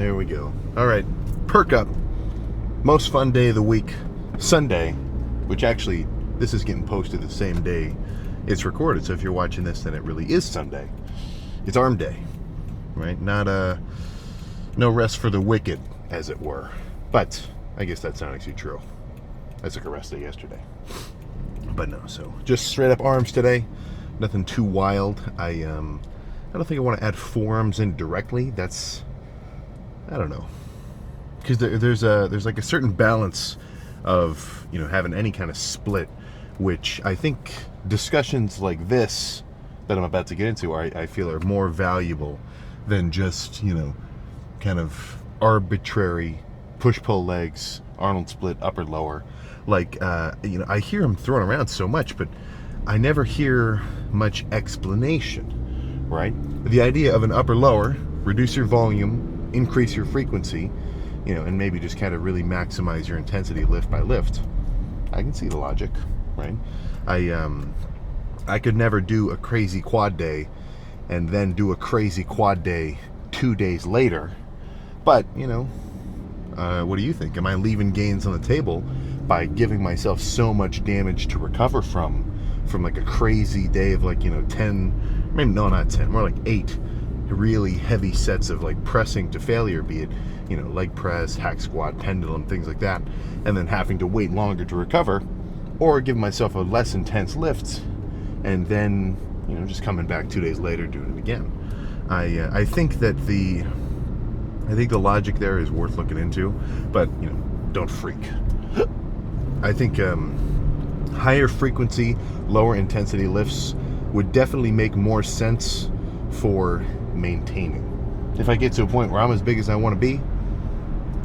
There we go. All right, perk up. Most fun day of the week, Sunday, which actually, this is getting posted the same day it's recorded. So if you're watching this, then it really is Sunday. It's arm day, right? Not no rest for the wicked, as it were. But I guess that's not actually true. I took a rest day yesterday. But no, so just straight up arms today. Nothing too wild. I don't think I want to add forearms in directly. That's, I don't know, because there's like a certain balance of, you know, having any kind of split, which I think discussions like this that I'm about to get into I feel are more valuable than just, you know, kind of arbitrary push-pull legs, Arnold split, upper lower. Like, you know, I hear them thrown around so much, but I never hear much explanation, right? The idea of an upper lower, reduce your volume, increase your frequency, you know, and maybe just kind of really maximize your intensity lift by lift. I can see the logic, right? I could never do a crazy quad day and then do a crazy quad day 2 days later. But, you know, what do you think? Am I leaving gains on the table by giving myself so much damage to recover from like a crazy day of, like, you know, 10, maybe no, not 10, more like 8 really heavy sets of like pressing to failure, be it, you know, leg press, hack squat, pendulum, things like that, and then having to wait longer to recover, or give myself a less intense lift and then, you know, just coming back 2 days later doing it again. I think that the logic there is worth looking into, but, you know, don't freak. I think higher frequency, lower intensity lifts would definitely make more sense for maintaining. If I get to a point where I'm as big as I want to be,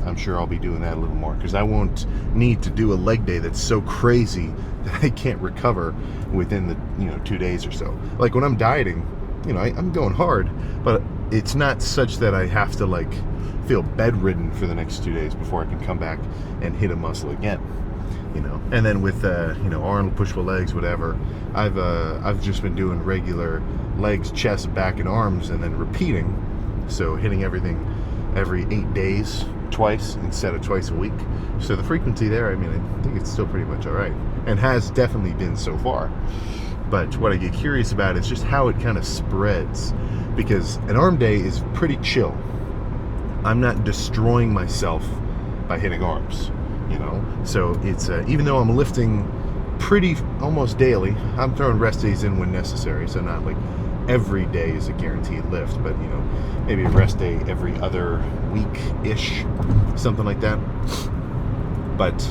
I'm sure I'll be doing that a little more, because I won't need to do a leg day that's so crazy that I can't recover within the, you know, 2 days or so. Like when I'm dieting, you know, I'm going hard, but it's not such that I have to like feel bedridden for the next 2 days before I can come back and hit a muscle again, you know. And then with you know, Arnold push-pull legs, whatever, I've just been doing regular legs, chest, back, and arms, and then repeating. So hitting everything every 8 days, twice instead of twice a week. So the frequency there, I mean, I think it's still pretty much all right, and has definitely been so far. But what I get curious about is just how it kind of spreads, because an arm day is pretty chill. I'm not destroying myself by hitting arms, you know. So it's even though I'm lifting pretty almost daily, I'm throwing rest days in when necessary. So not like every day is a guaranteed lift, but, you know, maybe a rest day every other week-ish, something like that. But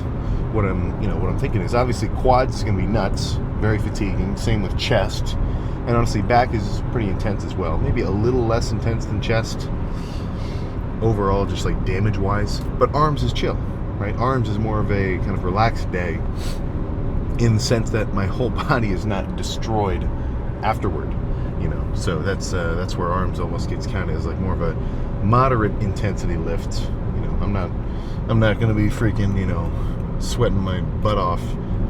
what I'm thinking is, obviously quads is going to be nuts, very fatiguing. Same with chest, and honestly back is pretty intense as well. Maybe a little less intense than chest overall, just like damage wise. But arms is chill, right? Arms is more of a kind of relaxed day, in the sense that my whole body is not destroyed afterward, you know. So that's where arms almost gets counted as like more of a moderate intensity lift. You know, I'm not going to be freaking, you know, sweating my butt off,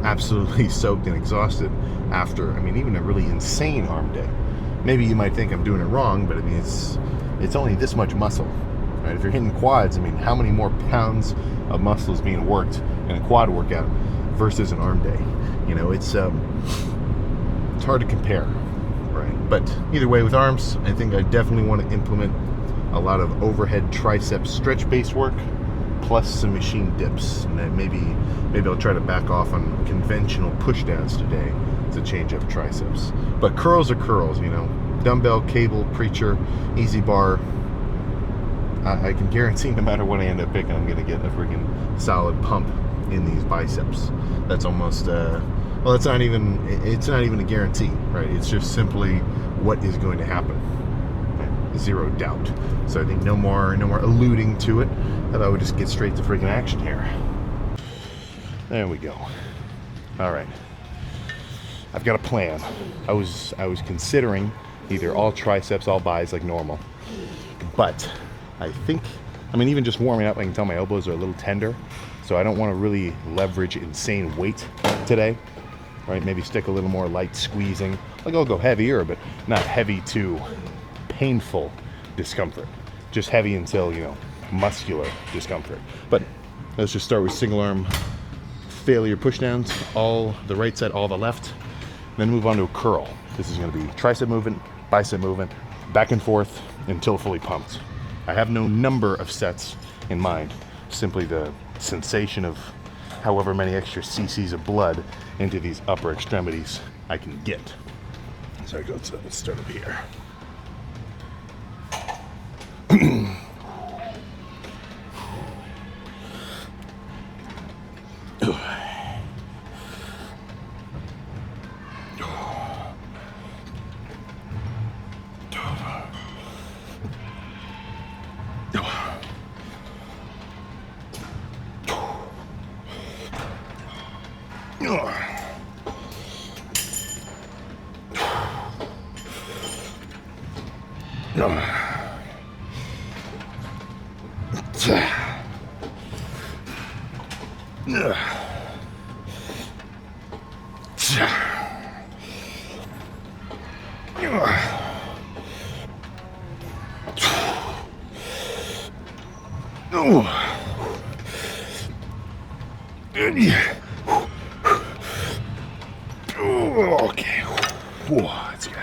absolutely soaked and exhausted after, I mean, even a really insane arm day. Maybe you might think I'm doing it wrong, but I mean, it's only this much muscle, right? If you're hitting quads, I mean, how many more pounds of muscle is being worked in a quad workout versus an arm day? You know, it's hard to compare, right? But either way, with arms, I think I definitely want to implement a lot of overhead tricep stretch-based work, plus some machine dips, and then maybe I'll try to back off on conventional pushdowns today to change up triceps. But curls are curls, you know. Dumbbell, cable, preacher, easy bar. I can guarantee no matter what I end up picking, I'm going to get a freaking solid pump in these biceps. That's almost, well, it's not even a guarantee, right? It's just simply what is going to happen. Zero doubt. So I think no more alluding to it. I thought we'd just get straight to freaking action here. There we go. All right. I've got a plan. I was considering either all triceps, all bis like normal. But I think, I mean, even just warming up, I can tell my elbows are a little tender. So I don't want to really leverage insane weight today. Right? Maybe stick a little more light squeezing. Like I'll go heavier, but not heavy to painful discomfort. Just heavy until, you know, muscular discomfort. But let's just start with single arm failure pushdowns, all the right side, all the left. Then move on to a curl. This is going to be tricep movement, bicep movement, back and forth until fully pumped. I have no number of sets in mind, simply the sensation of however many extra cc's of blood into these upper extremities I can get. So let's start up here. Okay. Whoa, that's good.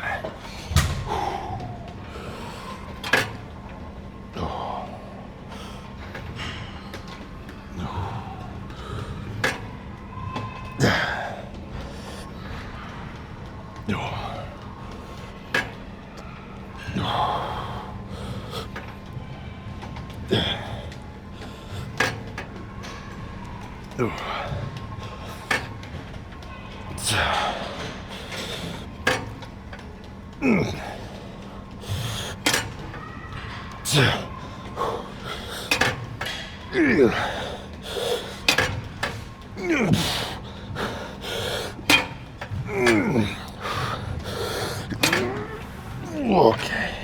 Okay.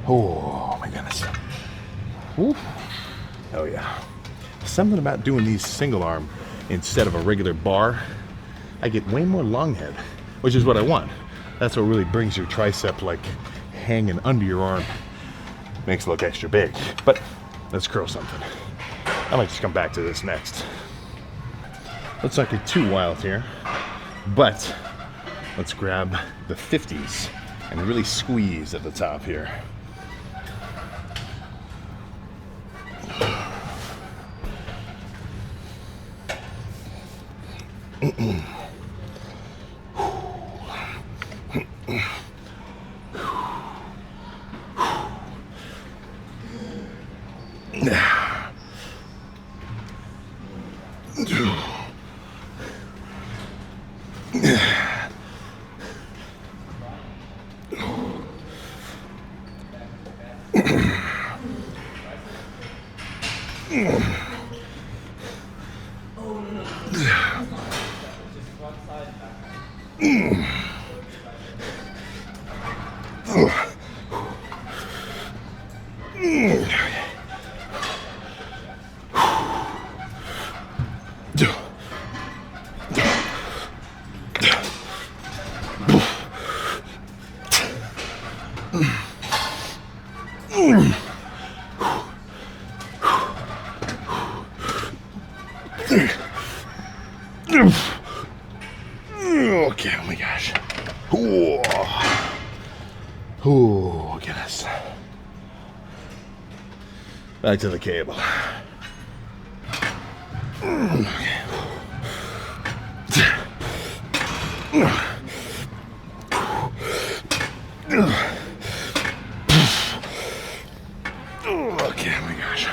Oh my goodness. Ooh. Oh yeah. Something about doing these single arm instead of a regular bar, I get way more long head, which is what I want. That's what really brings your tricep like hanging under your arm. Makes it look extra big. But let's curl something. I might just come back to this next. Let's not get too wild here, but let's grab the 50s and really squeeze at the top here. Okay, oh my gosh. Oh, goodness. Back to the cable. Okay, oh my gosh.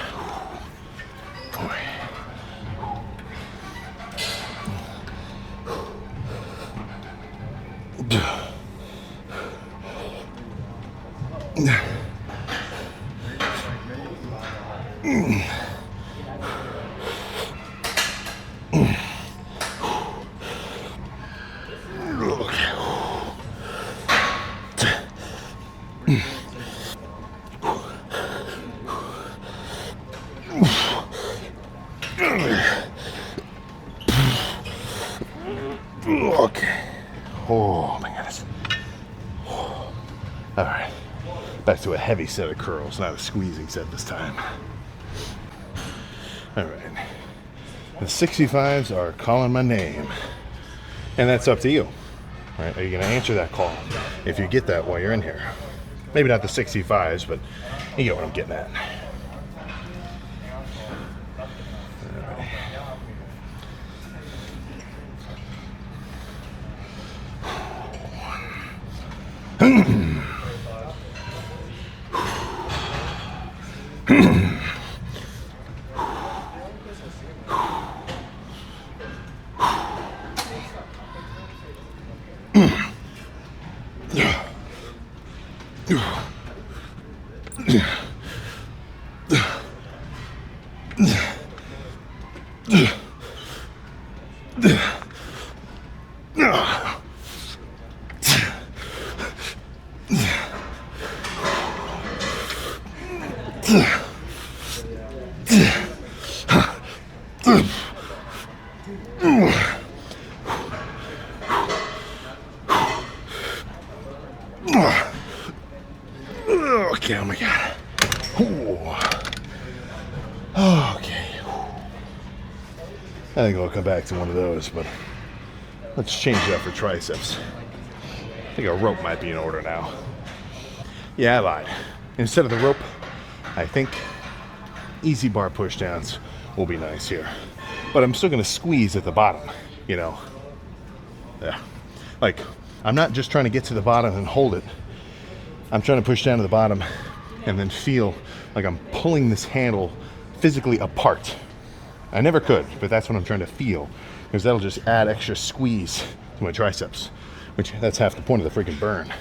Okay. Oh my goodness. All right. Back to a heavy set of curls, not a squeezing set this time. All right. The 65s are calling my name. And that's up to you. Right? Are you going to answer that call if you get that while you're in here? Maybe not the 65s, but you get what I'm getting at. Okay, oh my God. Ooh. Okay. I think I'll come back to one of those, but let's change that for triceps. I think a rope might be in order now. Yeah, I lied. Instead of the rope, I think easy bar pushdowns will be nice here. But I'm still going to squeeze at the bottom, you know. Yeah. Like, I'm not just trying to get to the bottom and hold it. I'm trying to push down to the bottom and then feel like I'm pulling this handle physically apart. I never could, but that's what I'm trying to feel, because that'll just add extra squeeze to my triceps, which that's half the point of the freaking burn.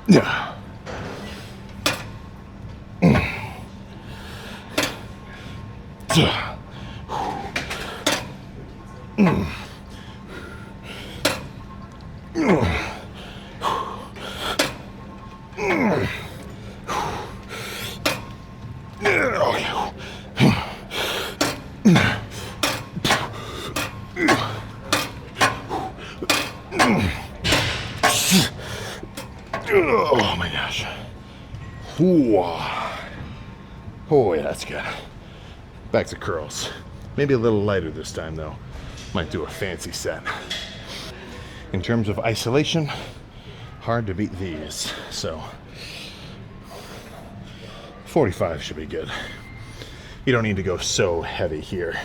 Yeah. Oh my gosh. Ooh. Oh yeah, that's good. Back to curls. Maybe a little lighter this time though. Might do a fancy set. In terms of isolation, hard to beat these. So 45 should be good. You don't need to go so heavy here.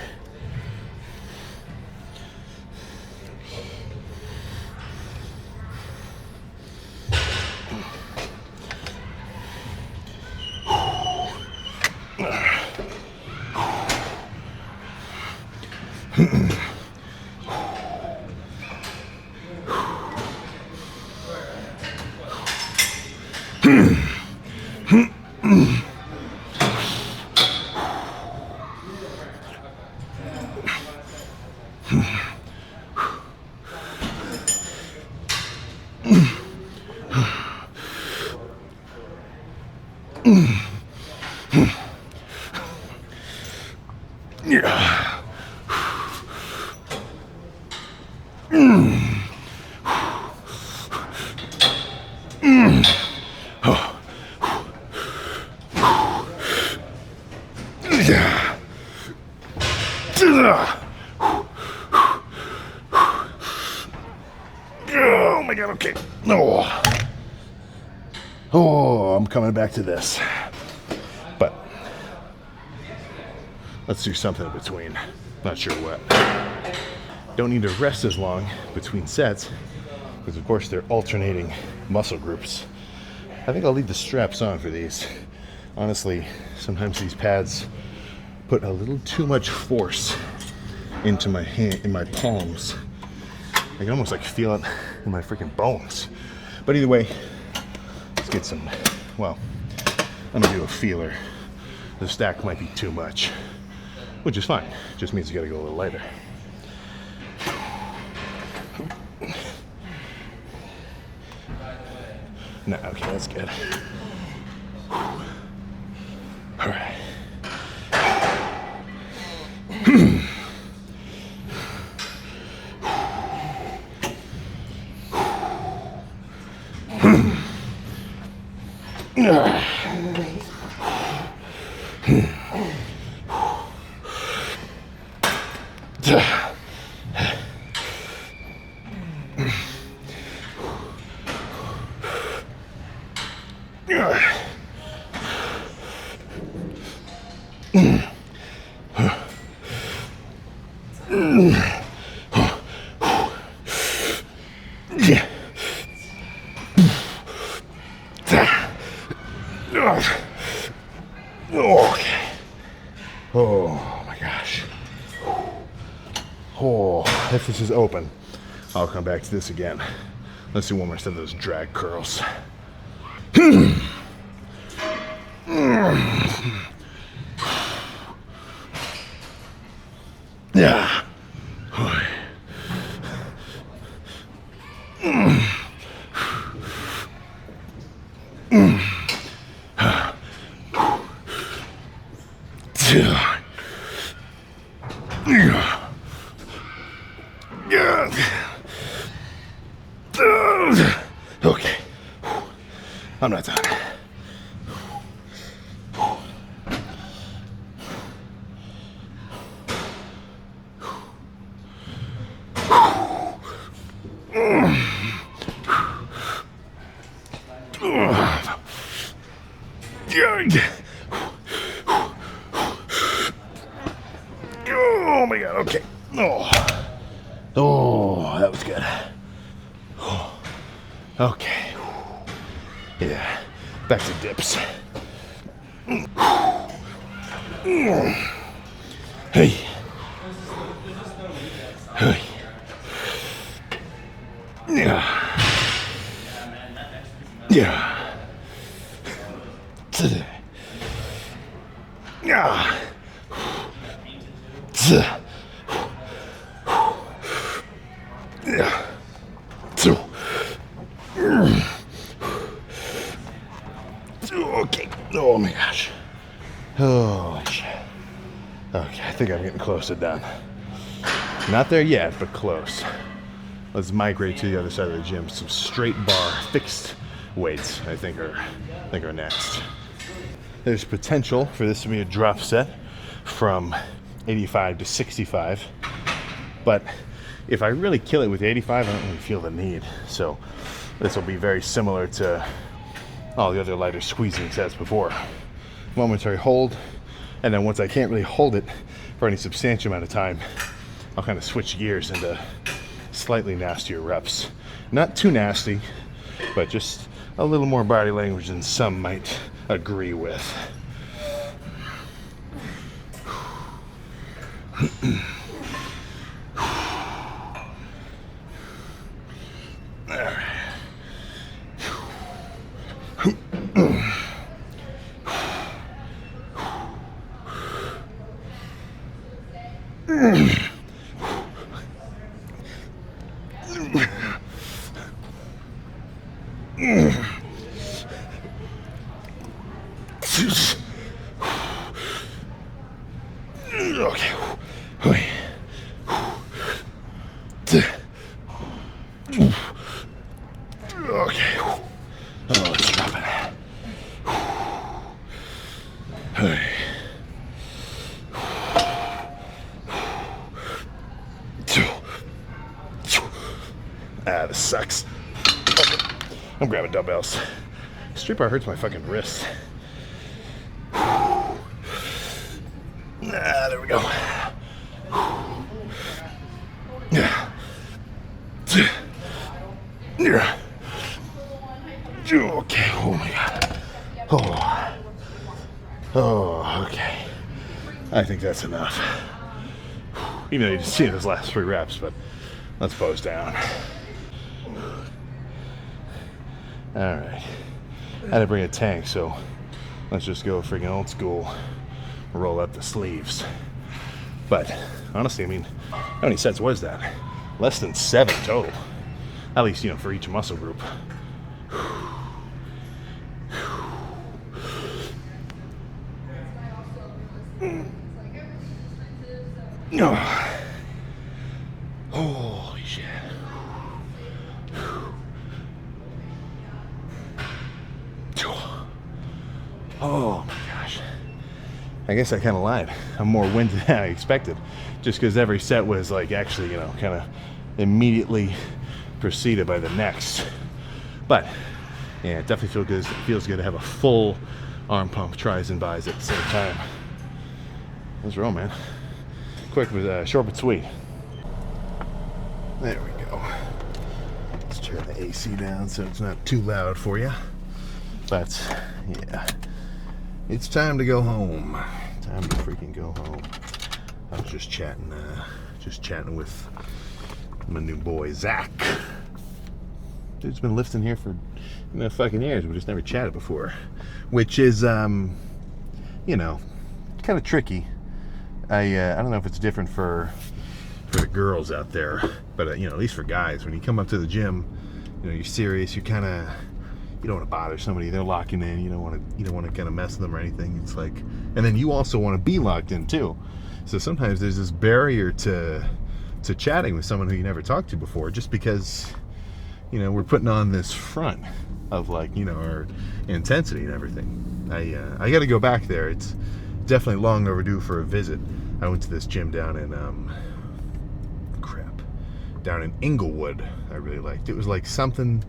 Yeah. Oh my God, okay. Oh, I'm coming back to this. But let's do something in between. Not sure what. Don't need to rest as long between sets, because of course they're alternating muscle groups. I think I'll leave the straps on for these. Honestly, sometimes these pads put a little too much force into my hand, in my palms. I can almost like feel it in my freaking bones. But either way, let's get some, well, I'm gonna do a feeler. The stack might be too much, which is fine. Just means you gotta go a little lighter. No, okay, that's good. All right. Okay. Oh my gosh. Oh, if this is open, I'll come back to this again. Let's do one more set of those drag curls. Yeah. Okay. I'm not done. Oh my god, okay. Oh, that was good. Okay. Yeah. Back to dips. Hey. Hey. Yeah. Yeah. Yeah. Yeah. Okay. Oh my gosh. Oh shit. Okay, I think I'm getting close to done. Not there yet, but close. Let's migrate to the other side of the gym. Some straight bar, fixed weights, I think are next. There's potential for this to be a drop set from 85 to 65, but if I really kill it with 85, I don't really feel the need. So this will be very similar to all the other lighter squeezing sets before. Momentary hold, and then once I can't really hold it for any substantial amount of time, I'll kind of switch gears into slightly nastier reps. Not too nasty, but just a little more body language than some might agree with. Okay. Oh, let's drop it. Hey. Ah, this sucks. Okay. I'm grabbing dumbbells. Street bar hurts my fucking wrist. Ah, there we go. Yeah. Yeah. Okay. Oh my god. Oh, okay. I think that's enough. Even though you just see those last 3 reps, but let's pose down. Alright. I had to bring a tank, so let's just go freaking old school. Roll up the sleeves. But honestly, I mean, how many sets was that? Less than 7 total. At least, you know, for each muscle group. Oh. Holy shit. Oh my gosh. I guess I kind of lied. I'm more winded than I expected. Just because every set was like actually, you know, kind of immediately preceded by the next. But yeah, it definitely feels good to have a full arm pump tries and buys at the same time. Let's roll, man. Quick but short but sweet. There we go. Let's turn the AC down so it's not too loud for you. But yeah, it's time to go home. Time to freaking go home. I was just chatting with my new boy Zach. Dude's been lifting here for fucking years. We just never chatted before, which is you know, kind of tricky. I don't know if it's different for the girls out there, but you know, at least for guys, when you come up to the gym, you know, you're serious. You don't want to bother somebody. They're locking in. You don't want to kind of mess with them or anything. It's like, and then you also want to be locked in too. So sometimes there's this barrier to chatting with someone who you never talked to before, just because, you know, we're putting on this front of like, you know, our intensity and everything. I got to go back there. It's definitely long overdue for a visit. I went to this gym down in down in Inglewood. I really liked. It was like something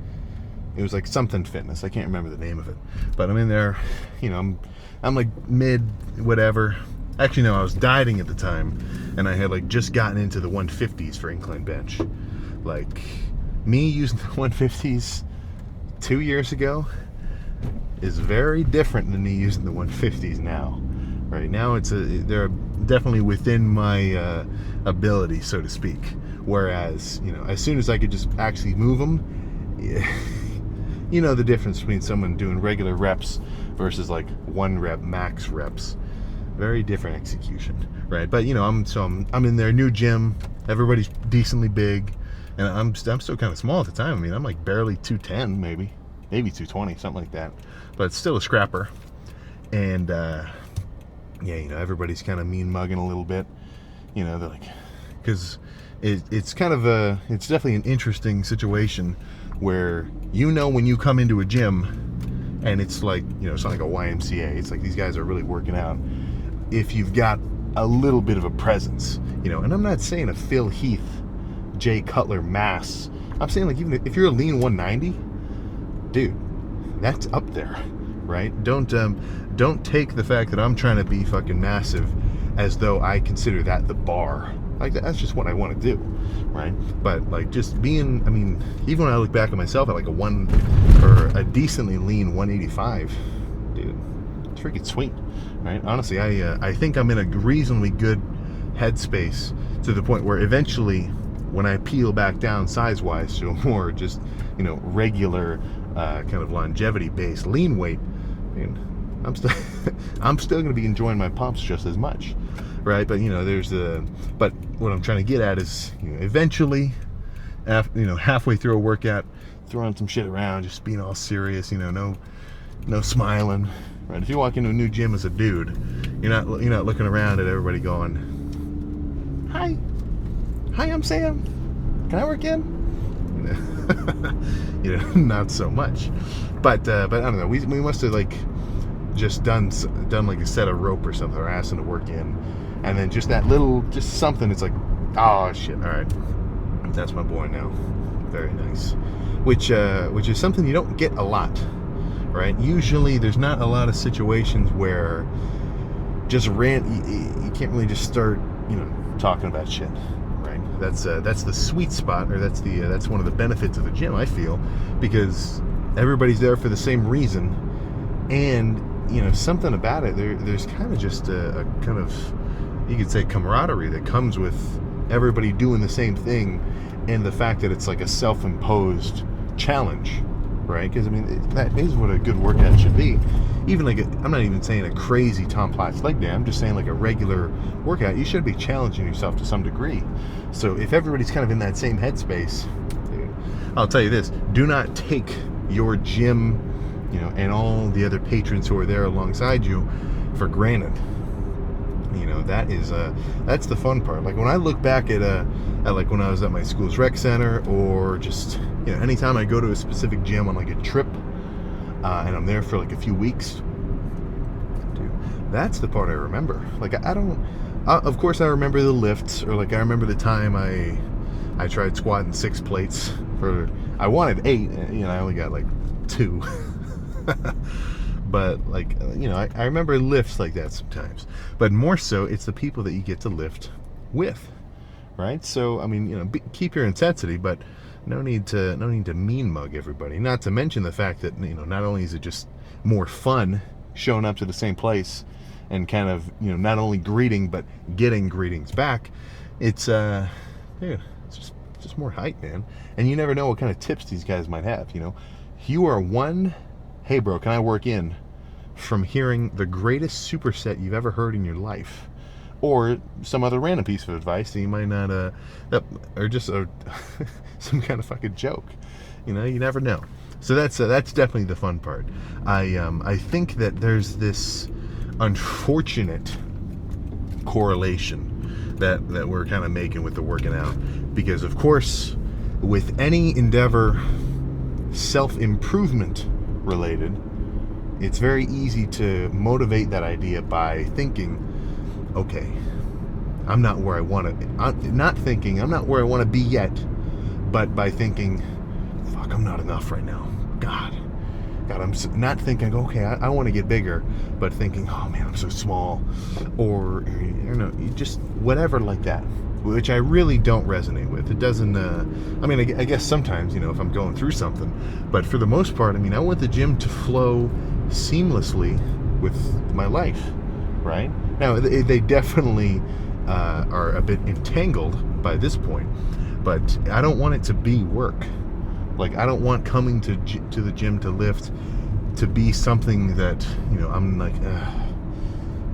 fitness. I can't remember the name of it, but I'm in there. You know, I'm like mid whatever. Actually, no, I was dieting at the time, and I had like just gotten into the 150s for incline bench. Like, me using the 150s 2 years ago is very different than me using the 150s now. Right now, they're definitely within my ability, so to speak. Whereas, you know, as soon as I could just actually move them, you know the difference between someone doing regular reps versus like 1 rep max reps. Very different execution, right? But you know, I'm in their new gym. Everybody's decently big, and I'm still kind of small at the time. I mean, I'm like barely 210, maybe 220, something like that. But it's still a scrapper. And yeah, you know, everybody's kind of mean mugging a little bit. You know, they're like, because it's kind of it's definitely an interesting situation where, you know, when you come into a gym and it's like, you know, it's not like a YMCA. It's like these guys are really working out. If you've got a little bit of a presence, you know, and I'm not saying a Phil Heath, Jay Cutler mass. I'm saying like, even if you're a lean 190, dude, that's up there, right? Don't take the fact that I'm trying to be fucking massive as though I consider that the bar. Like, that's just what I want to do, right? But like, just being, I mean, even when I look back at myself at like a decently lean 185, dude, it's freaking sweet, right? Honestly, I think I'm in a reasonably good headspace to the point where eventually, when I peel back down size-wise to a more just, you know, regular kind of longevity-based lean weight, dude, I'm still going to be enjoying my pumps just as much, right? But you know, but what I'm trying to get at is, you know, eventually, you know, halfway through a workout, throwing some shit around, just being all serious, you know, no smiling, right? If you walk into a new gym as a dude, you're not looking around at everybody going, hi, I'm Sam, can I work in? You know, not so much, but I don't know. We must have like just done like a set of rope or something, or asked them to work in, and then just something. It's like, oh shit, all right, that's my boy now. Very nice. Which is something you don't get a lot, right? Usually, there's not a lot of situations where you can't really just start, you know, talking about shit. That's the sweet spot, or that's one of the benefits of the gym, I feel, because everybody's there for the same reason, and you know, something about it. There's kind of just a kind of, you could say, camaraderie that comes with everybody doing the same thing, and the fact that it's like a self-imposed challenge, right? Because I mean, that is what a good workout should be. Even like I'm not even saying a crazy Tom Platz leg day. I'm just saying like a regular workout. You should be challenging yourself to some degree. So if everybody's kind of in that same headspace, dude, I'll tell you this: do not take your gym, you know, and all the other patrons who are there alongside you for granted. That's the fun part. Like when I look back at like when I was at my school's rec center, or just anytime I go to a specific gym on like a trip, and I'm there for like a few weeks, dude, that's the part I remember. Like I don't, of course I remember the lifts, or like I remember the time I tried squatting 6 plates I wanted 8, I only got like 2. But like I remember lifts like that sometimes. But more so, it's the people that you get to lift with, right? So I mean, keep your intensity, but no need to mean mug everybody. Not to mention the fact that not only is it just more fun showing up to the same place and kind of not only greeting but getting greetings back. It's it's just more hype, man. And you never know what kind of tips these guys might have. You are one, hey bro, can I work in, from hearing the greatest superset you've ever heard in your life, or some other random piece of advice that you might not or just some kind of fucking joke. You never know. So that's definitely the fun part. I think that there's this unfortunate correlation that we're kind of making with the working out, because of course with any endeavor self-improvement related, it's very easy to motivate that idea by thinking, okay, I'm not where I want to, not thinking I'm not where I want to be yet, but by thinking, fuck, I'm not enough right now. God, I'm not thinking, okay, I want to get bigger, but thinking, oh man, I'm so small, or just whatever like that, which I really don't resonate with. It doesn't, I mean, I guess sometimes, if I'm going through something, but for the most part, I mean, I want the gym to flow seamlessly with my life, right? Now, they definitely are a bit entangled by this point, but I don't want it to be work. Like, I don't want coming to the gym to lift to be something that, I'm like,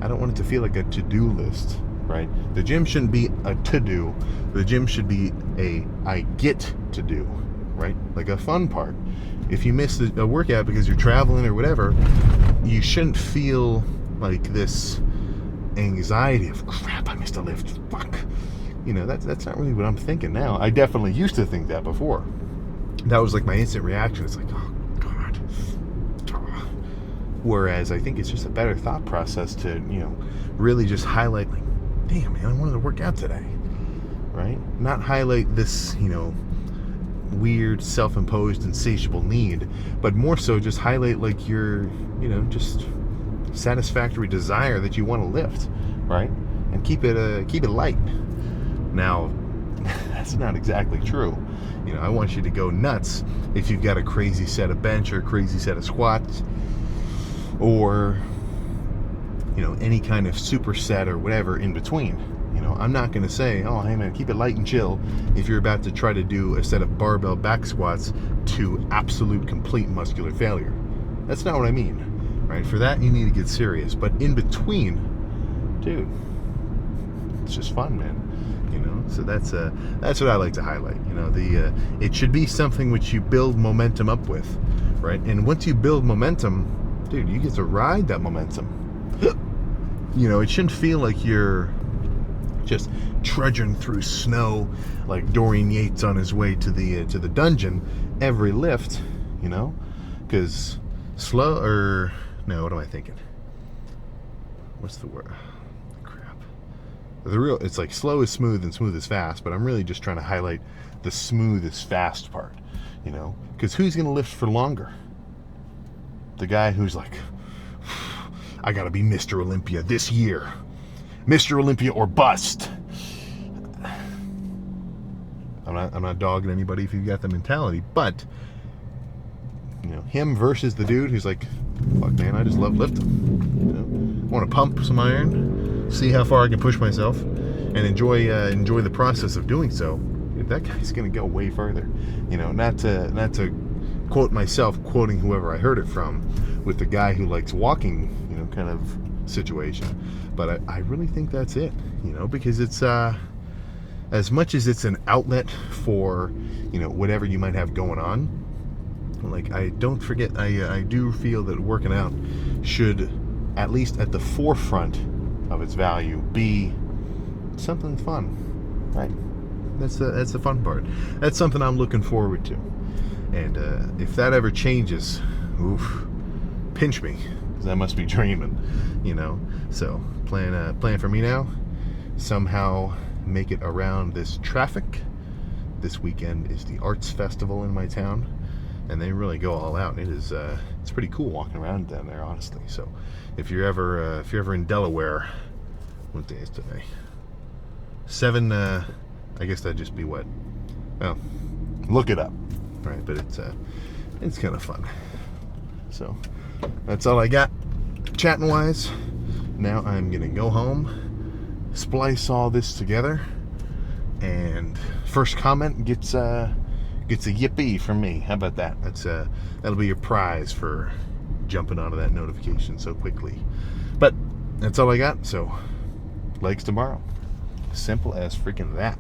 I don't want it to feel like a to-do list, right? The gym shouldn't be a to-do. The gym should be a I get to do, right? Like a fun part. If you miss a workout because you're traveling or whatever, you shouldn't feel like this anxiety of, crap, I missed a lift, fuck. That's not really what I'm thinking now. I definitely used to think that before. That was like my instant reaction. It's like, oh God. Whereas I think it's just a better thought process to, really just highlight, like, damn man, I wanted to work out today, right? Not highlight this, weird self-imposed insatiable need, but more so just highlight like your, just satisfactory desire that you want to lift, right? And keep it light. Now, that's not exactly true. I want you to go nuts if you've got a crazy set of bench or a crazy set of squats, or any kind of superset or whatever in between. I'm not going to say, oh hey man, keep it light and chill if you're about to try to do a set of barbell back squats to absolute complete muscular failure. That's not what I mean, right? For that you need to get serious, but in between, dude, it's just fun, man. So that's what I like to highlight. It should be something which you build momentum up with, right? And once you build momentum, dude, you get to ride that momentum. It shouldn't feel like you're just trudging through snow like Dorian Yates on his way to the dungeon every lift, because what am I thinking? What's the word? It's like slow is smooth and smooth is fast, but I'm really just trying to highlight the smooth is fast part, because who's going to lift for longer? The guy who's like, I got to be Mr. Olympia this year. Mr. Olympia or bust. I'm not dogging anybody if you've got the mentality, but him versus the dude who's like, fuck man, I just love lifting. I want to pump some iron, see how far I can push myself, and enjoy the process of doing so. Dude, that guy's gonna go way further. Not to quote myself, quoting whoever I heard it from, with the guy who likes walking, kind of situation. But I really think that's it, because it's as much as it's an outlet for whatever you might have going on. Like, I do feel that working out should, at least at the forefront, of its value. B, something fun, right? That's the fun part. That's something I'm looking forward to. And if that ever changes, oof, pinch me, because I must be dreaming, you know. So plan for me now. Somehow make it around this traffic. This weekend is the arts festival in my town, and they really go all out. It is it's pretty cool walking around down there, honestly. So if you're ever in Delaware, what day is today? 7. I guess that'd just be what? Well, look it up, right? But it's kind of fun. So that's all I got, chatting wise. Now I'm gonna go home, splice all this together, and first comment gets a yippee from me. How about that? That'll be your prize for jumping onto that notification so quickly. But that's all I got. So legs tomorrow. Simple as freaking that.